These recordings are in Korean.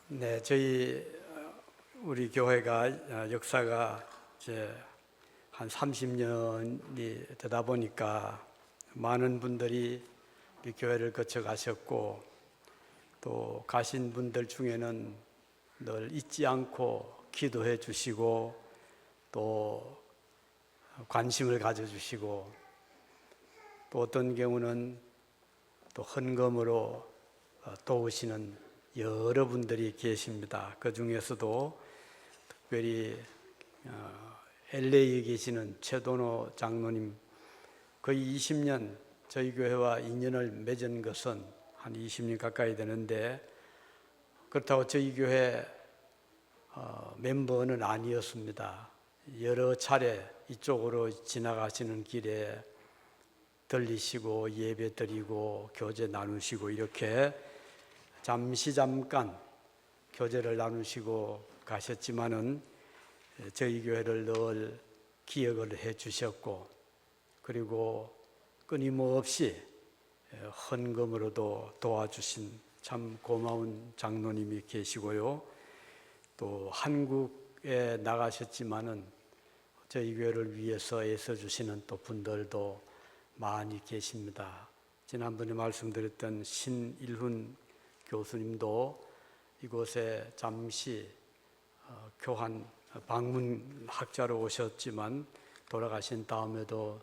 네, 우리 교회가 역사가 이제 한 30년이 되다 보니까 많은 분들이 우리 교회를 거쳐 가셨고, 또 가신 분들 중에는 늘 잊지 않고 기도해 주시고 또 관심을 가져주시고, 또 어떤 경우는 또 헌금으로 도우시는 여러분들이 계십니다. 그 중에서도 특별히 LA에 계시는 최도노 장로님, 거의 20년 저희 교회와 인연을 맺은 것은 한 20년 가까이 되는데, 그렇다고 저희 교회 멤버는 아니었습니다. 여러 차례 이쪽으로 지나가시는 길에 들리시고 예배 드리고 교제 나누시고, 이렇게 잠깐 교제를 나누시고 가셨지만은 저희 교회를 늘 기억을 해 주셨고, 그리고 끊임없이 헌금으로도 도와주신 참 고마운 장로님이 계시고요. 또 한국에 나가셨지만은 저희 교회를 위해서 애써주시는 또 분들도 많이 계십니다. 지난번에 말씀드렸던 신일훈 교수님도 이곳에 잠시 교환 방문학자로 오셨지만 돌아가신 다음에도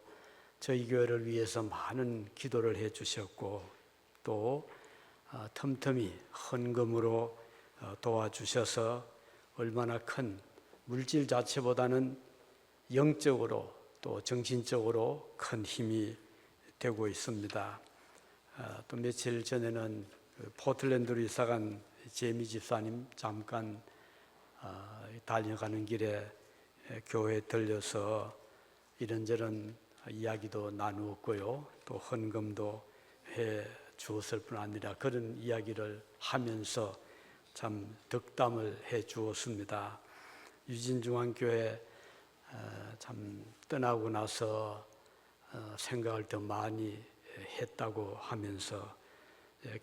저희 교회를 위해서 많은 기도를 해 주셨고, 또 틈틈이 헌금으로 도와주셔서 얼마나 큰, 물질 자체보다는 영적으로 또 정신적으로 큰 힘이 되고 있습니다. 또 며칠 전에는 포틀랜드로 이사간 제미 집사님 잠깐 달려가는 길에 교회에 들려서 이런저런 이야기도 나누었고요. 또 헌금도 해 주었을 뿐 아니라 그런 이야기를 하면서 참 덕담을 해 주었습니다. 유진중앙교회 참 떠나고 나서 생각을 더 많이 했다고 하면서,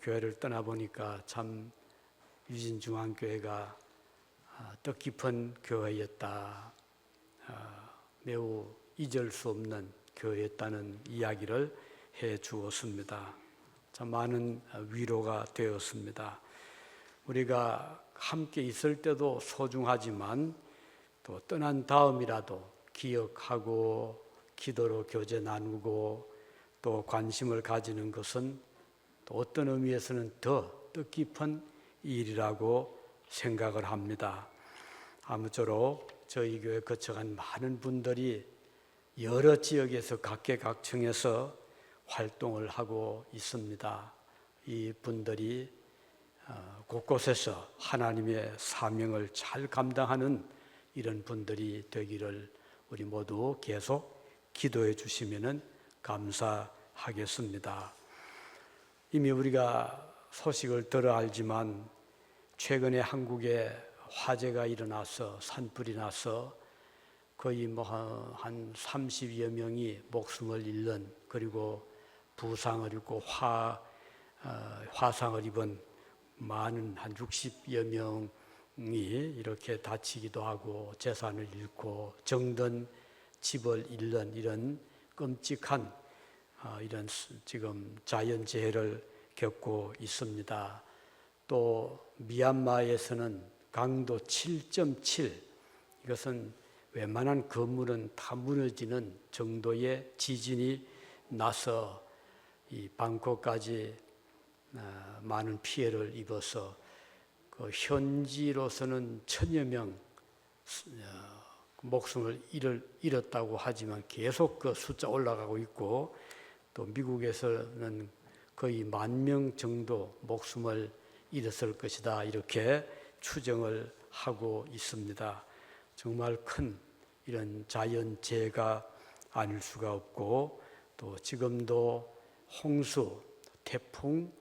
교회를 떠나보니까 참 유진중앙교회가 뜻깊은 교회였다, 매우 잊을 수 없는 교회였다는 이야기를 해 주었습니다. 참 많은 위로가 되었습니다. 우리가 함께 있을 때도 소중하지만 또 떠난 다음이라도 기억하고 기도로 교제 나누고 또 관심을 가지는 것은 또 어떤 의미에서는 더 뜻깊은 일이라고 생각을 합니다. 아무쪼록 저희 교회 거쳐간 많은 분들이 여러 지역에서 각계각층에서 활동을 하고 있습니다. 이 분들이 곳곳에서 하나님의 사명을 잘 감당하는 이런 분들이 되기를 우리 모두 계속 기도해 주시면 감사하겠습니다. 이미 우리가 소식을 들어 알지만 최근에 한국에 화재가 일어나서 산불이 나서 거의 한 30여 명이 목숨을 잃는, 그리고 부상을 입고 화상을 입은 많은 한 60여 명이 이렇게 다치기도 하고 재산을 잃고 정든 집을 잃는 이런 끔찍한 이런 지금 자연재해를 겪고 있습니다. 또 미얀마에서는 강도 7.7, 이것은 웬만한 건물은 다 무너지는 정도의 지진이 나서 이 방콕까지 많은 피해를 입어서 그 현지로서는 1000여 명 목숨을 잃었다고 하지만 계속 그 숫자 올라가고 있고, 또 미국에서는 거의 10,000명 정도 목숨을 잃었을 것이다, 이렇게 추정을 하고 있습니다. 정말 큰 이런 자연재해가 아닐 수가 없고, 또 지금도 홍수, 태풍,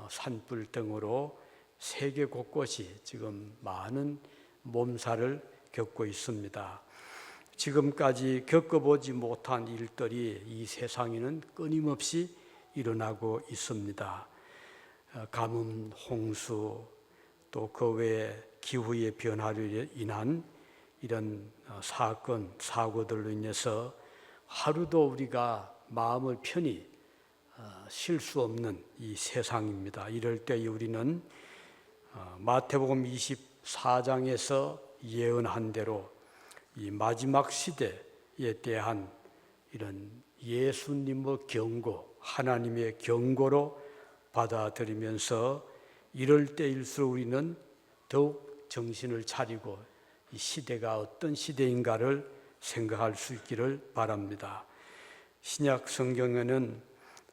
산불 등으로 세계 곳곳이 지금 많은 몸살을 겪고 있습니다. 지금까지 겪어보지 못한 일들이 이 세상에는 끊임없이 일어나고 있습니다. 가뭄, 홍수, 또 그 외에 기후의 변화로 인한 이런 사건, 사고들로 인해서 하루도 우리가 마음을 편히 쉴 수 없는 이 세상입니다. 이럴 때 우리는 마태복음 24장에서 예언한 대로 이 마지막 시대에 대한 이런 예수님의 경고, 하나님의 경고로 받아들이면서 이럴 때일수록 우리는 더욱 정신을 차리고 이 시대가 어떤 시대인가를 생각할 수 있기를 바랍니다. 신약 성경에는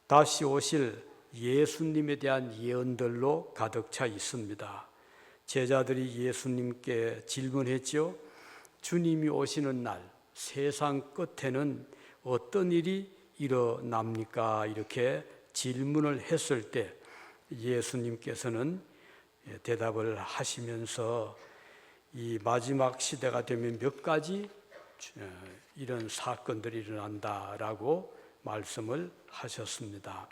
다시 오실 예수님에 대한 예언들로 가득 차 있습니다. 제자들이 예수님께 질문했죠. 주님이 오시는 날 세상 끝에는 어떤 일이 일어납니까? 이렇게 질문을 했을 때 예수님께서는 대답을 하시면서 이 마지막 시대가 되면 몇 가지 이런 사건들이 일어난다라고 말씀을 하셨습니다.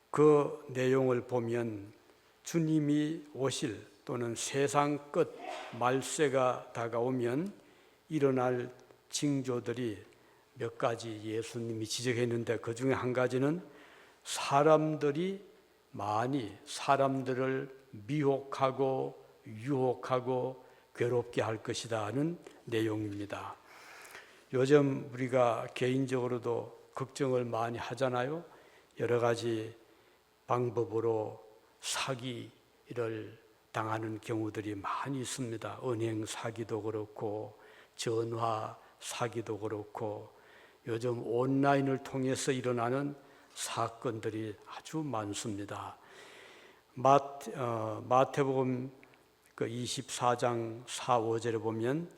그 내용을 보면 주님이 오실 또는 세상 끝 말세가 다가오면 일어날 징조들이 몇 가지 예수님이 지적했는데 그 중에 한 가지는 사람들이 많이 사람들을 미혹하고 유혹하고 괴롭게 할 것이다 하는 내용입니다. 요즘 우리가 개인적으로도 걱정을 많이 하잖아요. 여러 가지 방법으로 사기를 당하는 경우들이 많이 있습니다. 은행 사기도 그렇고 전화 사기도 그렇고 요즘 온라인을 통해서 일어나는 사건들이 아주 많습니다. 마태복음 24장 4, 5절에 보면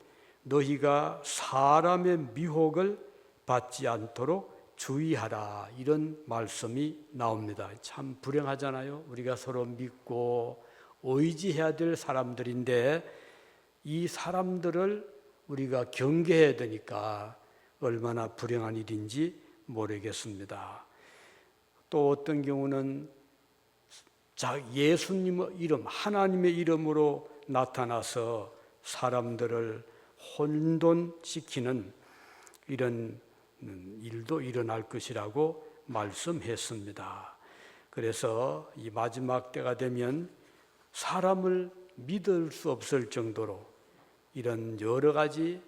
너희가 사람의 미혹을 받지 않도록 주의하라 이런 말씀이 나옵니다. 참 불행하잖아요. 우리가 서로 믿고 의지해야 될 사람들인데 이 사람들을 우리가 경계해야 되니까 얼마나 불행한 일인지 모르겠습니다. 또 어떤 경우는 예수님의 이름, 하나님의 이름으로 나타나서 사람들을 혼돈시키는 이런 일도 일어날 것이라고 말씀했습니다. 그래서 이 마지막 때가 되면 사람을 믿을 수 없을 정도로 이런 여러 가지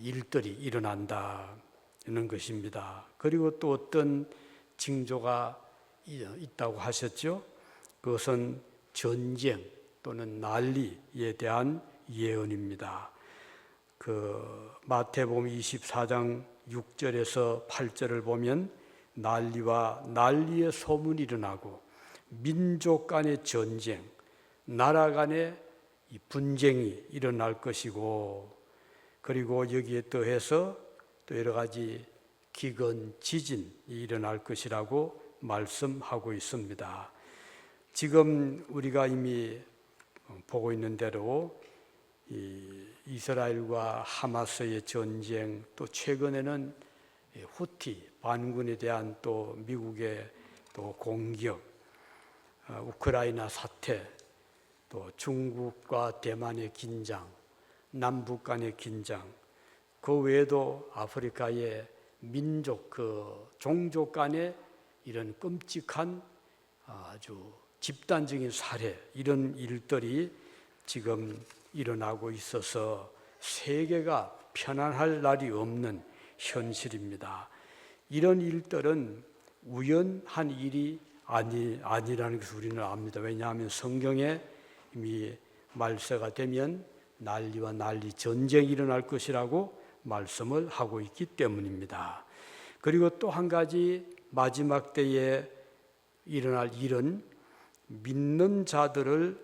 일들이 일어난다는 것입니다. 그리고 또 어떤 징조가 있다고 하셨죠? 그것은 전쟁 또는 난리에 대한 예언입니다. 마태복음 24장 6절에서 8절을 보면 난리와 난리의 소문이 일어나고 민족 간의 전쟁, 나라 간의 분쟁이 일어날 것이고 그리고 여기에 더해서 또 여러 가지 기근, 지진이 일어날 것이라고 말씀하고 있습니다. 지금 우리가 이미 보고 있는 대로 이스라엘과 하마스의 전쟁, 또 최근에는 후티 반군에 대한 또 미국의 또 공격, 우크라이나 사태, 또 중국과 대만의 긴장, 남북 간의 긴장, 그 외에도 아프리카의 민족, 종족 간의 이런 끔찍한 아주 집단적인 살해, 이런 일들이 지금 일어나고 있어서 세계가 편안할 날이 없는 현실입니다. 이런 일들은 우연한 일이 아니라는 것을 우리는 압니다. 왜냐하면 성경에 이미 말세가 되면 난리와 난리, 전쟁이 일어날 것이라고 말씀을 하고 있기 때문입니다. 그리고 또 한 가지 마지막 때에 일어날 일은 믿는 자들을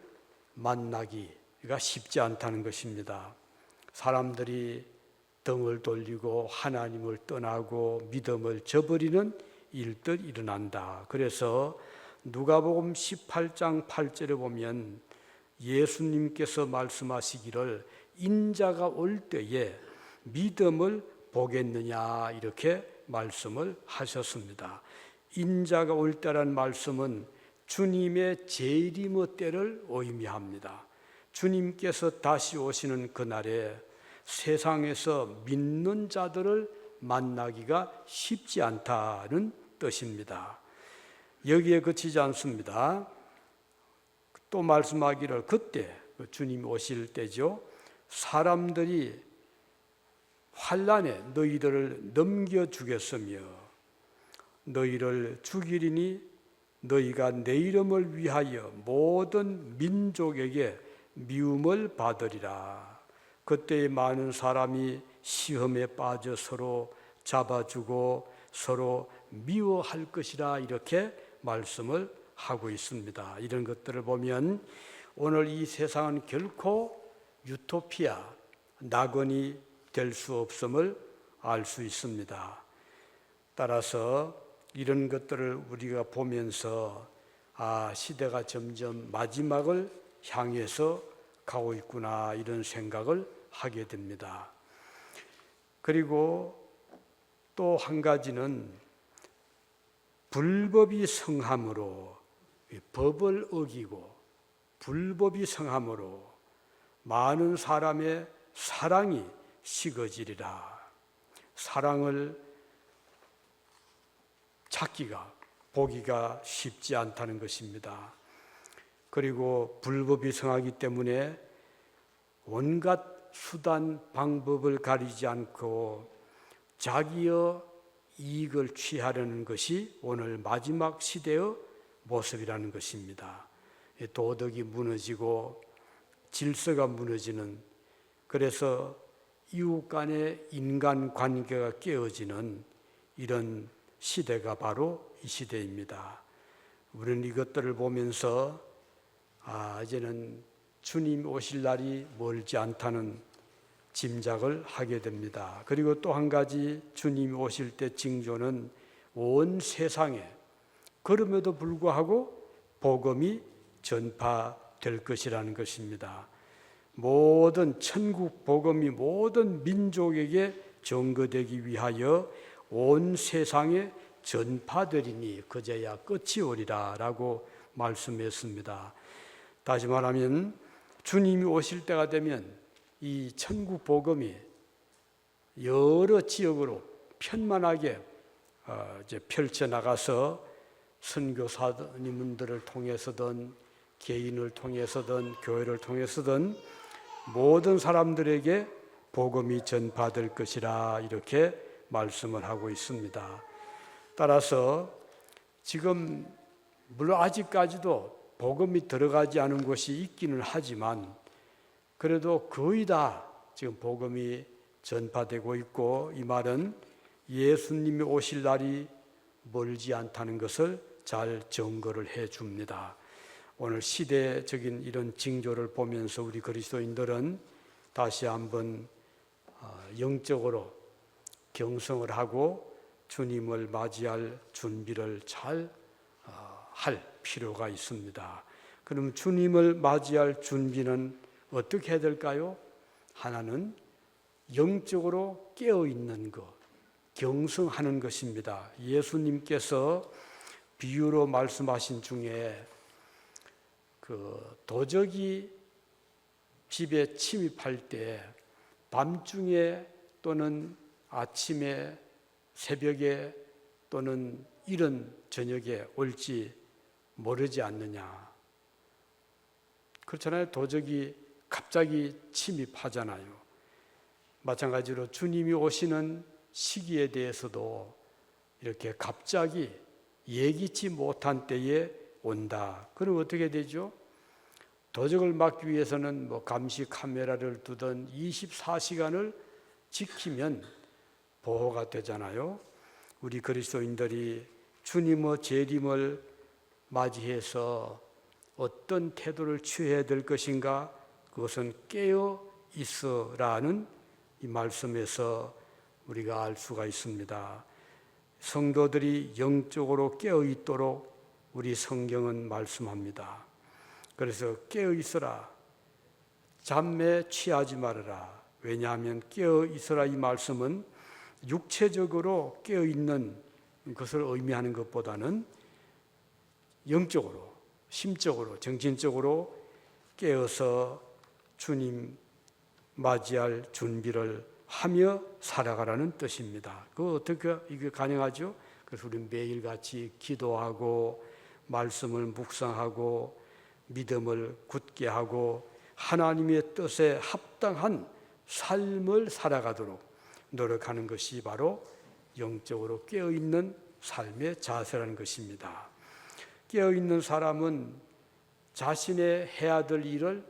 만나기가 쉽지 않다는 것입니다. 사람들이 등을 돌리고 하나님을 떠나고 믿음을 저버리는 일들 일어난다. 그래서 누가복음 18장 8절에 보면 예수님께서 말씀하시기를 인자가 올 때에 믿음을 보겠느냐 이렇게 말씀을 하셨습니다. 인자가 올 때란 말씀은 주님의 재림의 때를 의미합니다. 주님께서 다시 오시는 그날에 세상에서 믿는 자들을 만나기가 쉽지 않다는 뜻입니다. 여기에 그치지 않습니다. 또 말씀하기를 그때 주님 오실 때죠. 사람들이 환난에 너희들을 넘겨주겠으며 너희를 죽이리니 너희가 내 이름을 위하여 모든 민족에게 미움을 받으리라. 그때 많은 사람이 시험에 빠져 서로 잡아주고 서로 미워할 것이라 이렇게 말씀을 하고 있습니다. 이런 것들을 보면 오늘 이 세상은 결코 유토피아, 낙원이 될 수 없음을 알 수 있습니다. 따라서 이런 것들을 우리가 보면서 시대가 점점 마지막을 향해서 가고 있구나 이런 생각을 하게 됩니다. 그리고 또 한 가지는 불법이 성함으로 법을 어기고 불법이 성함으로 많은 사람의 사랑이 식어지리라. 사랑을 찾기가 보기가 쉽지 않다는 것입니다. 그리고 불법이 성하기 때문에 온갖 수단 방법을 가리지 않고 자기의 이익을 취하려는 것이 오늘 마지막 시대의 모습이라는 것입니다. 도덕이 무너지고 질서가 무너지는, 그래서 이웃 간의 인간관계가 깨어지는 이런 시대가 바로 이 시대입니다. 우리는 이것들을 보면서 이제는 주님 오실 날이 멀지 않다는 짐작을 하게 됩니다. 그리고 또 한 가지 주님 오실 때 징조는 온 세상에 그럼에도 불구하고 복음이 전파될 것이라는 것입니다. 모든 천국 복음이 모든 민족에게 전거되기 위하여 온 세상에 전파되리니 그제야 끝이 오리라 라고 말씀했습니다. 다시 말하면 주님이 오실 때가 되면 이 천국 복음이 여러 지역으로 편만하게 이제 펼쳐나가서 선교사님들을 통해서든 개인을 통해서든 교회를 통해서든 모든 사람들에게 복음이 전파될 것이라 이렇게 말씀을 하고 있습니다. 따라서 지금 물론 아직까지도 복음이 들어가지 않은 곳이 있기는 하지만 그래도 거의 다 지금 복음이 전파되고 있고, 이 말은 예수님이 오실 날이 멀지 않다는 것을 잘 증거를 해 줍니다. 오늘 시대적인 이런 징조를 보면서 우리 그리스도인들은 다시 한번 영적으로 경성을 하고 주님을 맞이할 준비를 잘 할 필요가 있습니다. 그럼 주님을 맞이할 준비는 어떻게 해야 될까요? 하나는 영적으로 깨어있는 것, 경성하는 것입니다. 예수님께서 비유로 말씀하신 중에 도적이 집에 침입할 때 밤중에 또는 아침에 새벽에 또는 이른 저녁에 올지 모르지 않느냐. 그렇잖아요. 도적이 갑자기 침입하잖아요. 마찬가지로 주님이 오시는 시기에 대해서도 이렇게 갑자기 예기치 못한 때에 온다. 그럼 어떻게 되죠? 도적을 막기 위해서는 감시 카메라를 두던 24시간을 지키면 보호가 되잖아요. 우리 그리스도인들이 주님의 재림을 맞이해서 어떤 태도를 취해야 될 것인가? 그것은 깨어 있어라는 이 말씀에서 우리가 알 수가 있습니다. 성도들이 영적으로 깨어 있도록 우리 성경은 말씀합니다. 그래서 깨어 있어라. 잠에 취하지 말아라. 왜냐하면 깨어 있어라 이 말씀은 육체적으로 깨어 있는 것을 의미하는 것보다는 영적으로 심적으로, 정신적으로 깨어서 주님 맞이할 준비를 하며 살아가라는 뜻입니다. 그 어떻게 이게 가능하죠? 그래서 우리 매일같이 기도하고 말씀을 묵상하고 믿음을 굳게 하고 하나님의 뜻에 합당한 삶을 살아가도록 노력하는 것이 바로 영적으로 깨어있는 삶의 자세라는 것입니다. 깨어있는 사람은 자신의 해야 될 일을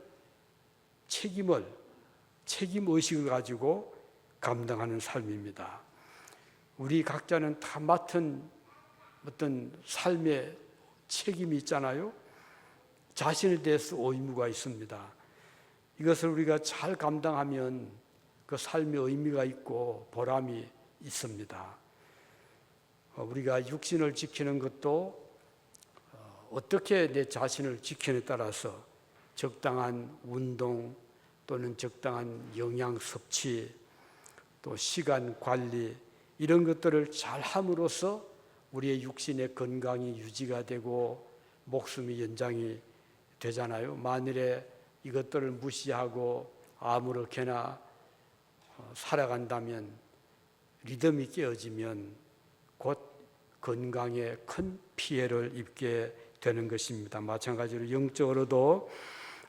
책임의식을 가지고 감당하는 삶입니다. 우리 각자는 다 맡은 어떤 삶의 책임이 있잖아요. 자신에 대해서 의무가 있습니다. 이것을 우리가 잘 감당하면 그 삶의 의미가 있고 보람이 있습니다. 우리가 육신을 지키는 것도 어떻게 내 자신을 지키느냐에 따라서 적당한 운동 또는 적당한 영양 섭취 또 시간 관리 이런 것들을 잘 함으로써 우리의 육신의 건강이 유지가 되고 목숨이 연장이 되잖아요. 만일에 이것들을 무시하고 아무렇게나 살아간다면 리듬이 깨어지면 곧 건강에 큰 피해를 입게 되는 것입니다. 마찬가지로 영적으로도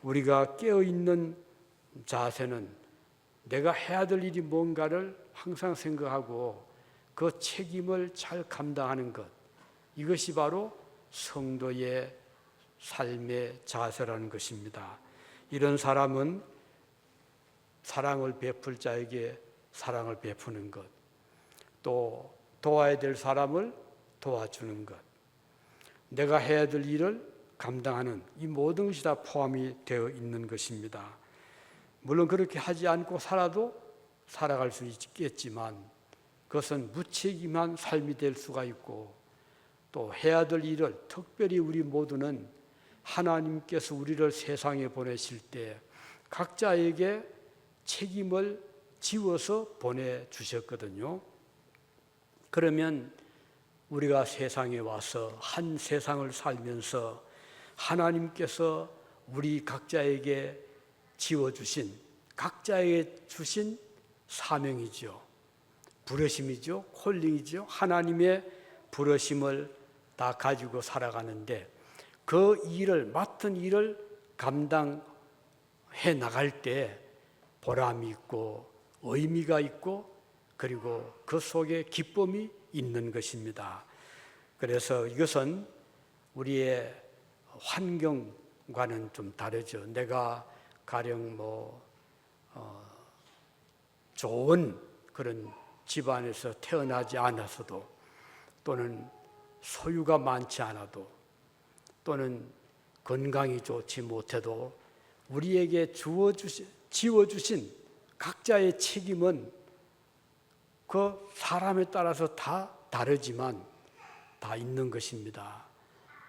우리가 깨어있는 자세는 내가 해야 될 일이 뭔가를 항상 생각하고 그 책임을 잘 감당하는 것, 이것이 바로 성도의 삶의 자세라는 것입니다. 이런 사람은 사랑을 베풀 자에게 사랑을 베푸는 것, 또 도와야 될 사람을 도와주는 것, 내가 해야 될 일을 감당하는 이 모든 것이 다 포함이 되어 있는 것입니다. 물론 그렇게 하지 않고 살아도 살아갈 수 있겠지만 그것은 무책임한 삶이 될 수가 있고 또 해야 될 일을 특별히 우리 모두는 하나님께서 우리를 세상에 보내실 때 각자에게 책임을 지워서 보내주셨거든요. 그러면 우리가 세상에 와서 한 세상을 살면서 하나님께서 우리 각자에게 지워주신 각자에게 주신 사명이죠. 부르심이죠. 콜링이죠. 하나님의 부르심을 다 가지고 살아가는데 그 일을 맡은 일을 감당해 나갈 때 보람이 있고 의미가 있고 그리고 그 속에 기쁨이 있는 것입니다. 그래서 이것은 우리의 환경과는 좀 다르죠. 내가 가령 좋은 그런 집안에서 태어나지 않았어도 또는 소유가 많지 않아도 또는 건강이 좋지 못해도 우리에게 지워주신 각자의 책임은 그 사람에 따라서 다 다르지만 다 있는 것입니다.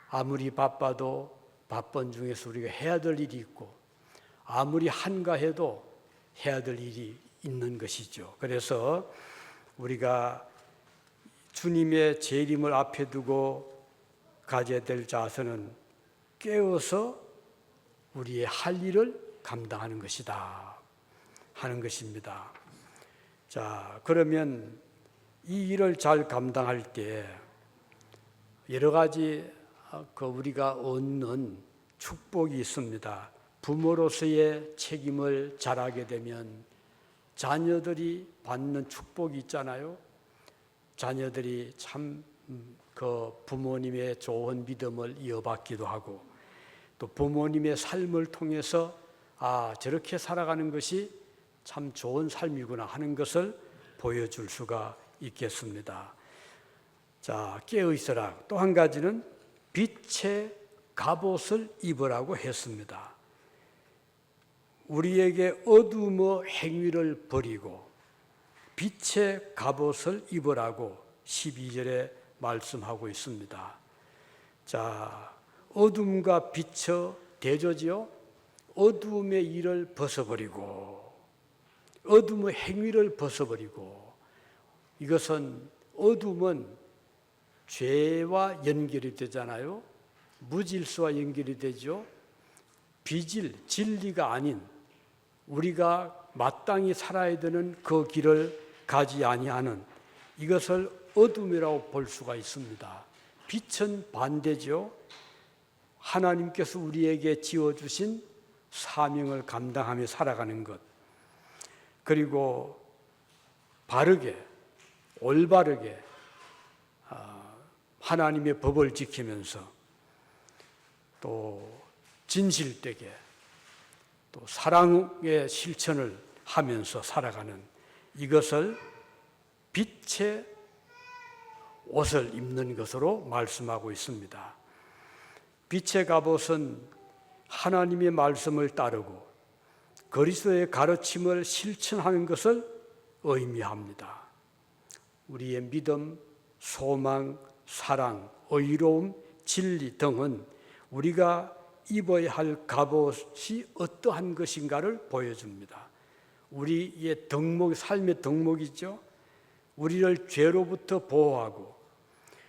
아무리 바빠도 바쁜 중에서 우리가 해야 될 일이 있고 아무리 한가해도 해야 될 일이 있는 것이죠. 그래서 우리가 주님의 재림을 앞에 두고 가져야 될 자세는 깨어서 우리의 할 일을 감당하는 것이다 하는 것입니다. 자, 그러면 이 일을 잘 감당할 때 여러 가지 우리가 얻는 축복이 있습니다. 부모로서의 책임을 잘하게 되면 자녀들이 받는 축복이 있잖아요. 자녀들이 참 그 부모님의 좋은 믿음을 이어받기도 하고 또 부모님의 삶을 통해서 저렇게 살아가는 것이 참 좋은 삶이구나 하는 것을 보여줄 수가 있겠습니다. 자, 깨어있어라. 또 한 가지는 빛의 갑옷을 입으라고 했습니다. 우리에게 어둠의 행위를 버리고 빛의 갑옷을 입으라고 12절에 말씀하고 있습니다. 자, 어둠과 빛의 대조지요. 어둠의 일을 벗어버리고 어둠의 행위를 벗어버리고 이것은 어둠은 죄와 연결이 되잖아요. 무질서와 연결이 되죠. 비질, 진리가 아닌 우리가 마땅히 살아야 되는 그 길을 가지 아니하는 이것을 어둠이라고 볼 수가 있습니다. 빛은 반대죠. 하나님께서 우리에게 지어주신 사명을 감당하며 살아가는 것, 그리고 바르게 올바르게 하나님의 법을 지키면서 또 진실되게 또 사랑의 실천을 하면서 살아가는 이것을 빛의 옷을 입는 것으로 말씀하고 있습니다. 빛의 갑옷은 하나님의 말씀을 따르고 그리스도의 가르침을 실천하는 것을 의미합니다. 우리의 믿음, 소망, 사랑, 의로움, 진리 등은 우리가 입어야 할 갑옷이 어떠한 것인가를 보여줍니다. 우리의 덕목, 삶의 덕목이죠. 우리를 죄로부터 보호하고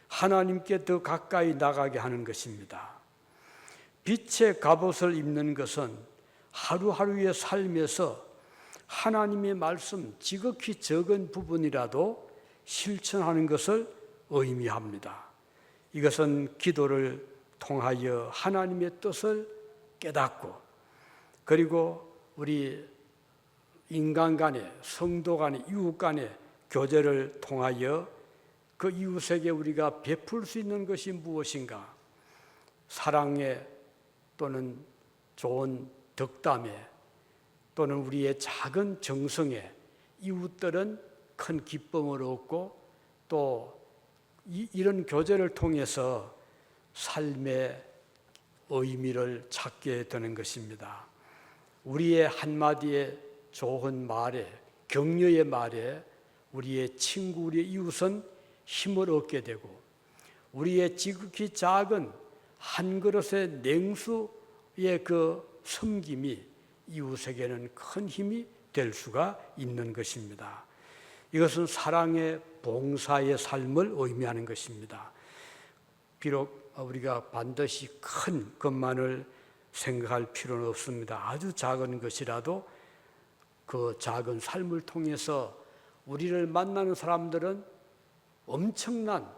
하나님께 더 가까이 나가게 하는 것입니다. 빛의 갑옷을 입는 것은 하루하루의 삶에서 하나님의 말씀, 지극히 적은 부분이라도 실천하는 것을 의미합니다. 이것은 기도를 통하여 하나님의 뜻을 깨닫고, 그리고 우리 인간 간의, 성도 간의, 이웃 간의 교제를 통하여 그 이웃에게 우리가 베풀 수 있는 것이 무엇인가? 사랑에 또는 좋은 덕담에 또는 우리의 작은 정성에 이웃들은 큰 기쁨을 얻고 또 이런 교제를 통해서 삶의 의미를 찾게 되는 것입니다. 우리의 한마디의 좋은 말에, 격려의 말에 우리의 친구, 우리의 이웃은 힘을 얻게 되고 우리의 지극히 작은 한 그릇의 냉수의 그 섬김이 이웃에게는 큰 힘이 될 수가 있는 것입니다. 이것은 사랑의 봉사의 삶을 의미하는 것입니다. 비록 우리가 반드시 큰 것만을 생각할 필요는 없습니다. 아주 작은 것이라도 그 작은 삶을 통해서 우리를 만나는 사람들은 엄청난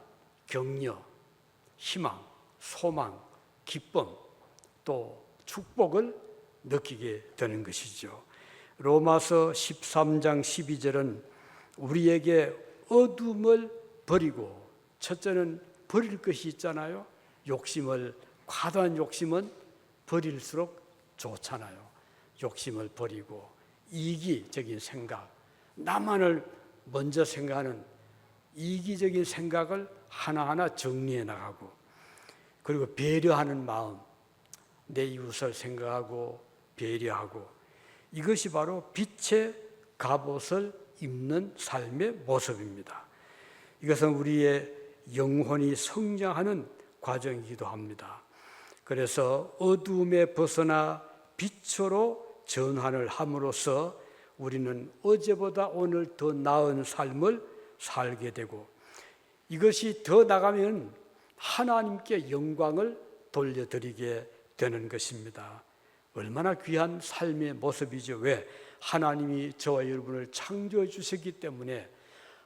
격려, 희망, 소망, 기쁨, 또 축복을 느끼게 되는 것이죠. 로마서 13장 12절은 우리에게 어둠을 버리고, 첫째는 버릴 것이 있잖아요. 욕심을, 과도한 욕심은 버릴수록 좋잖아요. 욕심을 버리고 이기적인 생각, 나만을 먼저 생각하는 이기적인 생각을 하나하나 정리해 나가고, 그리고 배려하는 마음, 내 이웃을 생각하고 배려하고, 이것이 바로 빛의 갑옷을 입는 삶의 모습입니다. 이것은 우리의 영혼이 성장하는 과정이기도 합니다. 그래서 어두움에 벗어나 빛으로 전환을 함으로써 우리는 어제보다 오늘 더 나은 삶을 살게 되고, 이것이 더 나가면 하나님께 영광을 돌려드리게 되는 것입니다. 얼마나 귀한 삶의 모습이죠. 왜? 하나님이 저와 여러분을 창조해 주셨기 때문에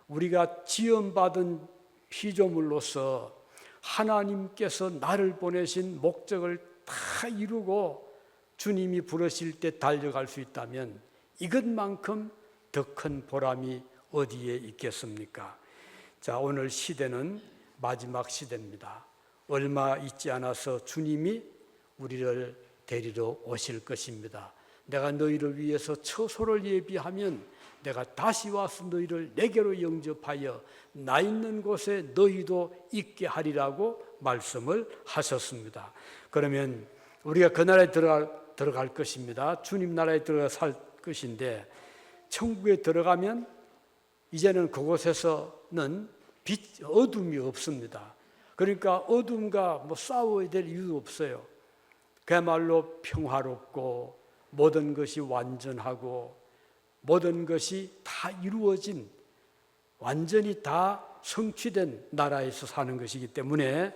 우리가 지음받은 피조물로서 하나님께서 나를 보내신 목적을 다 이루고 주님이 부르실 때 달려갈 수 있다면 이것만큼 더 큰 보람이 어디에 있겠습니까? 자, 오늘 시대는 마지막 시대입니다. 얼마 있지 않아서 주님이 우리를 데리러 오실 것입니다. 내가 너희를 위해서 처소를 예비하면 내가 다시 와서 너희를 내게로 영접하여 나 있는 곳에 너희도 있게 하리라고 말씀을 하셨습니다. 그러면 우리가 그 나라에 들어갈 것입니다. 주님 나라에 들어가 살 것인데, 천국에 들어가면 이제는 그곳에서는 어둠이 없습니다. 그러니까 어둠과 싸워야 될 이유도 없어요. 그야말로 평화롭고 모든 것이 완전하고 모든 것이 다 이루어진, 완전히 다 성취된 나라에서 사는 것이기 때문에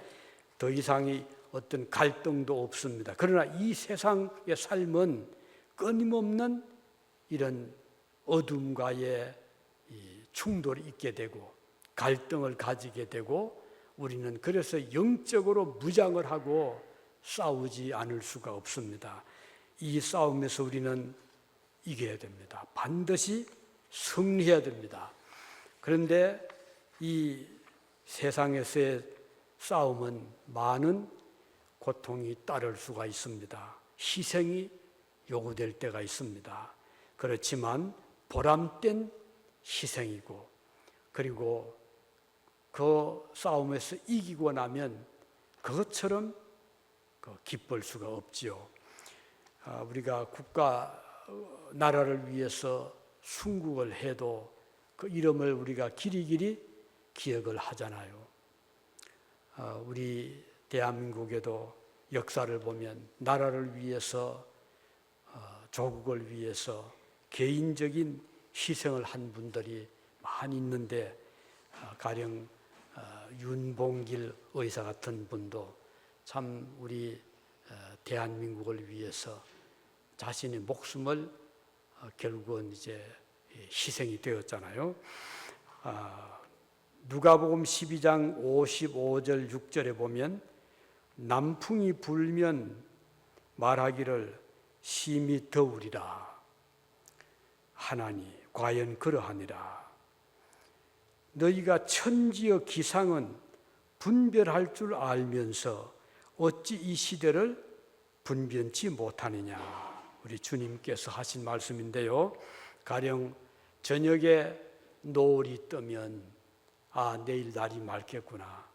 더 이상의 어떤 갈등도 없습니다. 그러나 이 세상의 삶은 끊임없는 이런 어둠과의 이 충돌이 있게 되고 갈등을 가지게 되고 우리는 그래서 영적으로 무장을 하고 싸우지 않을 수가 없습니다. 이 싸움에서 우리는 이겨야 됩니다. 반드시 승리해야 됩니다. 그런데 이 세상에서의 싸움은 많은 고통이 따를 수가 있습니다. 희생이 요구될 때가 있습니다. 그렇지만 보람된 희생이고 그리고 그 싸움에서 이기고 나면 그것처럼 기쁠 수가 없지요. 우리가 국가 나라를 위해서 순국을 해도 그 이름을 우리가 길이길이 기억을 하잖아요. 우리 대한민국에도 역사를 보면 나라를 위해서 조국을 위해서 개인적인 희생을 한 분들이 많이 있는데 가령 윤봉길 의사 같은 분도 참 우리 대한민국을 위해서 자신의 목숨을 결국은 이제 희생이 되었잖아요. 누가복음 12장 55절 6절에 보면 남풍이 불면 말하기를 심히 더우리라 하나니 과연 그러하니라. 너희가 천지의 기상은 분별할 줄 알면서 어찌 이 시대를 분변치 못하느냐. 우리 주님께서 하신 말씀인데요. 가령 저녁에 노을이 뜨면 내일 날이 맑겠구나.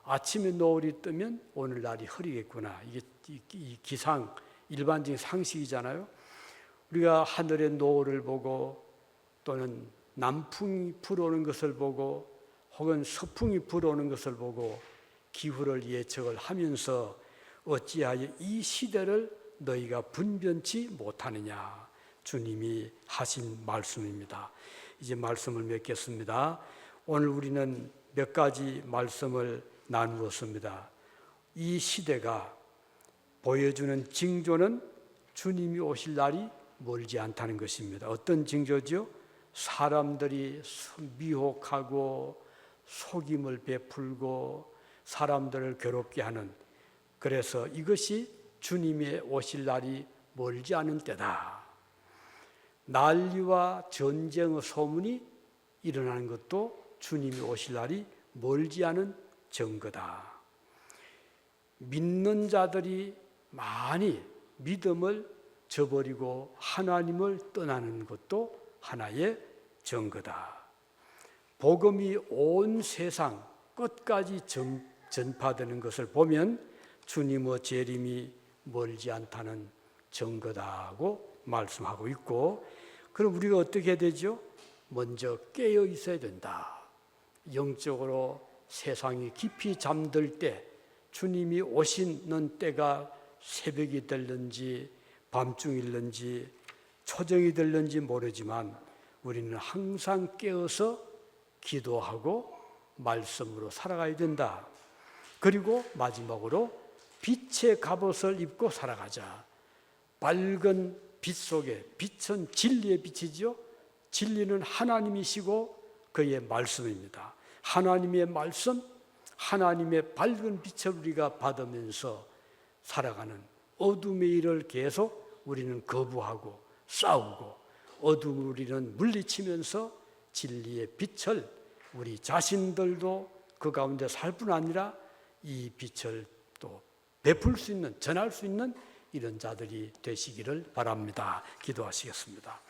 아침에 노을이 뜨면 오늘 날이 흐리겠구나. 이게 이 기상 일반적인 상식이잖아요. 우리가 하늘의 노을을 보고 또는 남풍이 불어오는 것을 보고 혹은 서풍이 불어오는 것을 보고 기후를 예측을 하면서 어찌하여 이 시대를 너희가 분변치 못하느냐. 주님이 하신 말씀입니다. 이제 말씀을 맺겠습니다. 오늘 우리는 몇 가지 말씀을 나누었습니다. 이 시대가 보여주는 징조는 주님이 오실 날이 멀지 않다는 것입니다. 어떤 징조죠? 사람들이 미혹하고 속임을 베풀고 사람들을 괴롭게 하는, 그래서 이것이 주님의 오실 날이 멀지 않은 때다. 난리와 전쟁의 소문이 일어나는 것도 주님이 오실 날이 멀지 않은 증거다. 믿는 자들이 많이 믿음을 저버리고 하나님을 떠나는 것도 하나의 증거다. 복음이 온 세상 끝까지 전파되는 것을 보면 주님의 재림이 멀지 않다는 증거다고 말씀하고 있고, 그럼 우리가 어떻게 해야 되죠? 먼저 깨어 있어야 된다. 영적으로 세상이 깊이 잠들 때 주님이 오시는 때가 새벽이 될는지 밤중일는지 초정이 될는지 모르지만 우리는 항상 깨어서 기도하고 말씀으로 살아가야 된다. 그리고 마지막으로 빛의 갑옷을 입고 살아가자. 밝은 빛 속에, 빛은 진리의 빛이죠. 진리는 하나님이시고 그의 말씀입니다. 하나님의 말씀, 하나님의 밝은 빛을 우리가 받으면서 살아가는 어둠의 일을 계속 우리는 거부하고 싸우고 어둠을 우리는 물리치면서 진리의 빛을 우리 자신들도 그 가운데 살 뿐 아니라 이 빛을 또 베풀 수 있는, 전할 수 있는 이런 자들이 되시기를 바랍니다. 기도하시겠습니다.